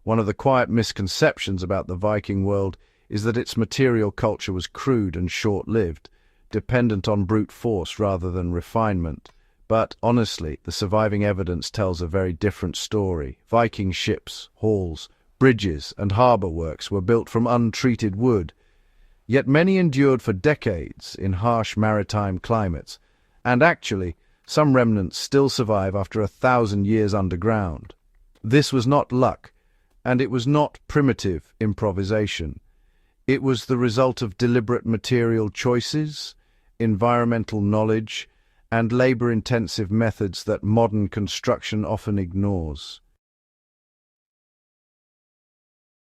One of the quiet misconceptions about the Viking world is that its material culture was crude and short-lived, dependent on brute force rather than refinement. But honestly, the surviving evidence tells a very different story. Viking ships, halls, bridges, and harbour works were built from untreated wood, yet many endured for decades in harsh maritime climates, and actually, some remnants still survive after 1,000 years underground. This was not luck, and it was not primitive improvisation. It was the result of deliberate material choices, environmental knowledge, and labor-intensive methods that modern construction often ignores.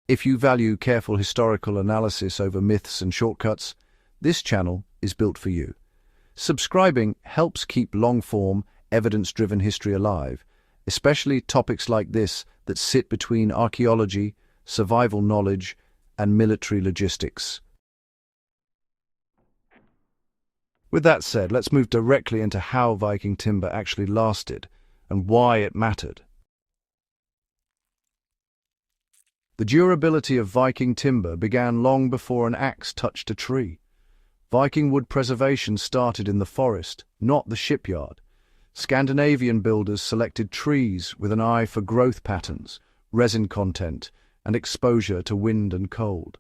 If you value careful historical analysis over myths and shortcuts, this channel is built for you. Subscribing helps keep long-form, evidence-driven history alive, especially topics like this that sit between archaeology, survival knowledge, and military logistics. With that said, let's move directly into how Viking timber actually lasted and why it mattered. The durability of Viking timber began long before an axe touched a tree. Viking wood preservation started in the forest, not the shipyard. Scandinavian builders selected trees with an eye for growth patterns, resin content, and exposure to wind and cold.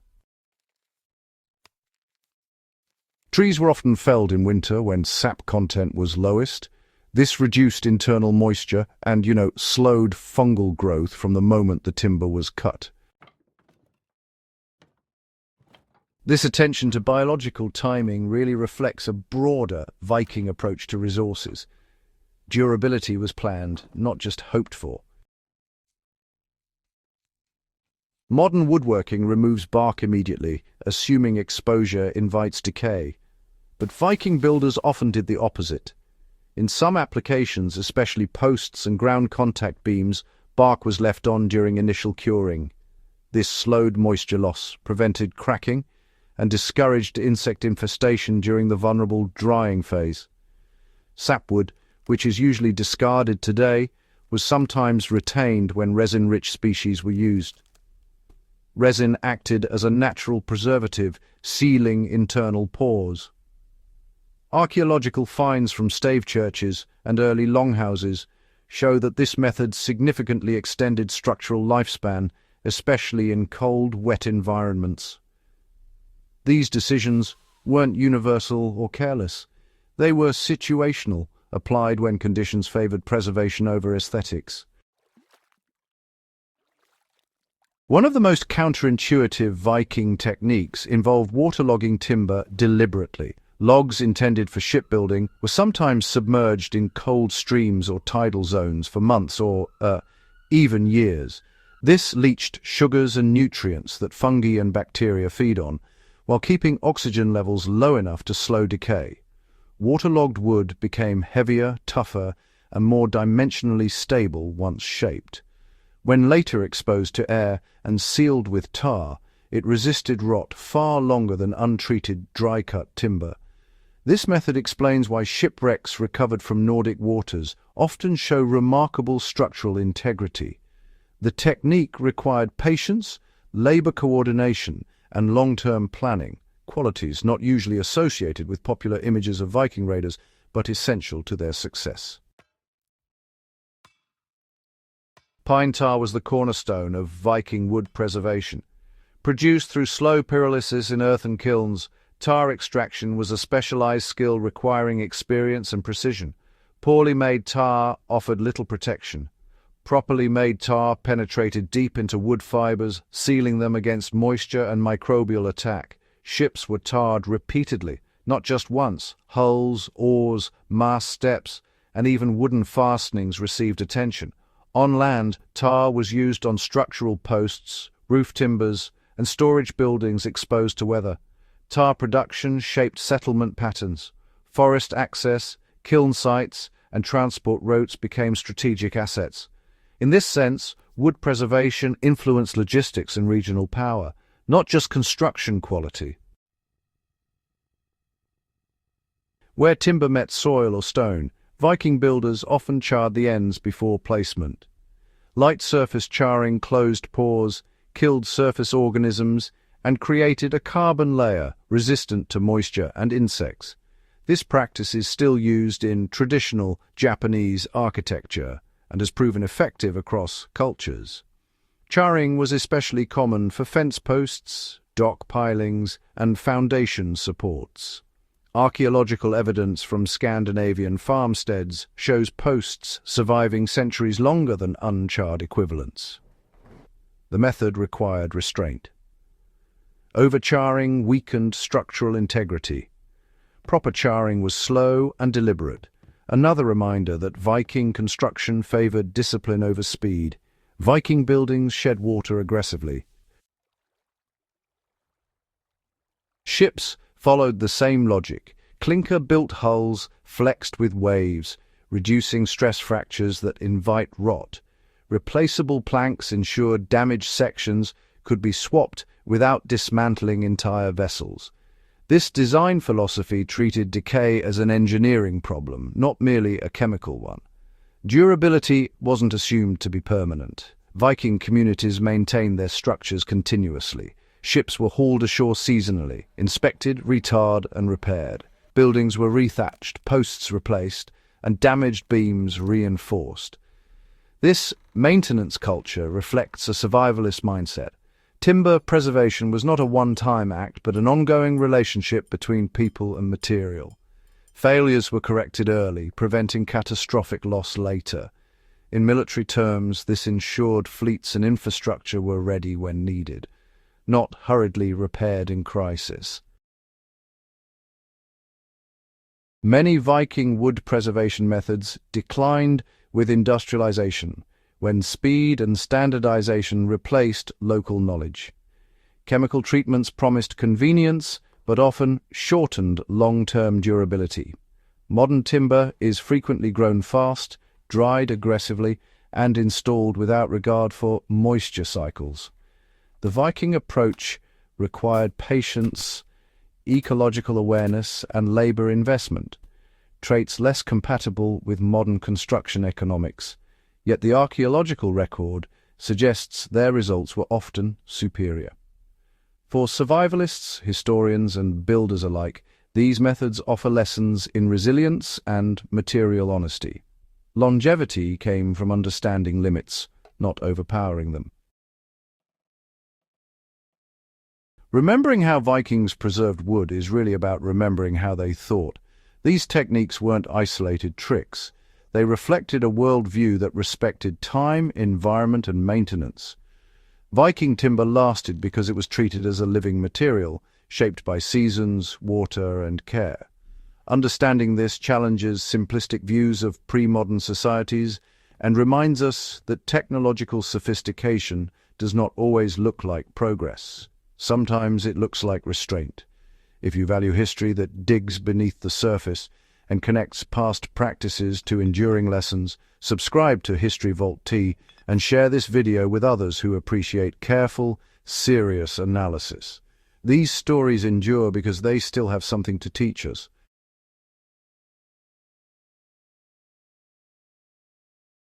Trees were often felled in winter when sap content was lowest. This reduced internal moisture and, slowed fungal growth from the moment the timber was cut. This attention to biological timing really reflects a broader Viking approach to resources. Durability was planned, not just hoped for. Modern woodworking removes bark immediately, assuming exposure invites decay. But Viking builders often did the opposite. In some applications, especially posts and ground contact beams, bark was left on during initial curing. This slowed moisture loss, prevented cracking, and discouraged insect infestation during the vulnerable drying phase. Sapwood, which is usually discarded today, was sometimes retained when resin-rich species were used. Resin acted as a natural preservative, sealing internal pores. Archaeological finds from stave churches and early longhouses show that this method significantly extended structural lifespan, especially in cold, wet environments. These decisions weren't universal or careless. They were situational, applied when conditions favored preservation over aesthetics. One of the most counterintuitive Viking techniques involved waterlogging timber deliberately. Logs intended for shipbuilding were sometimes submerged in cold streams or tidal zones for months or even years. This leached sugars and nutrients that fungi and bacteria feed on, while keeping oxygen levels low enough to slow decay. Waterlogged wood became heavier, tougher, and more dimensionally stable once shaped. When later exposed to air and sealed with tar, it resisted rot far longer than untreated dry-cut timber. This method explains why shipwrecks recovered from Nordic waters often show remarkable structural integrity. The technique required patience, labor coordination, and long-term planning, qualities not usually associated with popular images of Viking raiders, but essential to their success. Pine tar was the cornerstone of Viking wood preservation. Produced through slow pyrolysis in earthen kilns, tar extraction was a specialized skill requiring experience and precision. Poorly made tar offered little protection. Properly made tar penetrated deep into wood fibers, sealing them against moisture and microbial attack. Ships were tarred repeatedly, not just once. Hulls, oars, mast steps, and even wooden fastenings received attention. On land, tar was used on structural posts, roof timbers, and storage buildings exposed to weather. Tar production shaped settlement patterns. Forest access, kiln sites, and transport routes became strategic assets. In this sense, wood preservation influenced logistics and regional power, not just construction quality. Where timber met soil or stone, Viking builders often charred the ends before placement. Light surface charring closed pores, killed surface organisms, and created a carbon layer resistant to moisture and insects. This practice is still used in traditional Japanese architecture and has proven effective across cultures. Charring was especially common for fence posts, dock pilings, and foundation supports. Archaeological evidence from Scandinavian farmsteads shows posts surviving centuries longer than uncharred equivalents. The method required restraint. Overcharring weakened structural integrity. Proper charring was slow and deliberate, another reminder that Viking construction favored discipline over speed. Viking buildings shed water aggressively. Ships followed the same logic. Clinker-built hulls flexed with waves, reducing stress fractures that invite rot. Replaceable planks ensured damaged sections could be swapped without dismantling entire vessels. This design philosophy treated decay as an engineering problem, not merely a chemical one. Durability wasn't assumed to be permanent. Viking communities maintained their structures continuously. Ships were hauled ashore seasonally, inspected, retarred, and repaired. Buildings were rethatched, posts replaced, and damaged beams reinforced. This maintenance culture reflects a survivalist mindset. Timber preservation was not a one-time act, but an ongoing relationship between people and material. Failures were corrected early, preventing catastrophic loss later. In military terms, this ensured fleets and infrastructure were ready when needed, not hurriedly repaired in crisis. Many Viking wood preservation methods declined with industrialization, when speed and standardization replaced local knowledge. Chemical treatments promised convenience, but often shortened long-term durability. Modern timber is frequently grown fast, dried aggressively, and installed without regard for moisture cycles. The Viking approach required patience, ecological awareness, and labor investment, traits less compatible with modern construction economics. Yet the archaeological record suggests their results were often superior. For survivalists, historians, and builders alike, these methods offer lessons in resilience and material honesty. Longevity came from understanding limits, not overpowering them. Remembering how Vikings preserved wood is really about remembering how they thought. These techniques weren't isolated tricks. They reflected a worldview that respected time, environment, and maintenance. Viking timber lasted because it was treated as a living material, shaped by seasons, water, and care. Understanding this challenges simplistic views of pre-modern societies and reminds us that technological sophistication does not always look like progress. Sometimes it looks like restraint. If you value history that digs beneath the surface and connects past practices to enduring lessons, subscribe to History Vault T and share this video with others who appreciate careful, serious analysis. These stories endure because they still have something to teach us.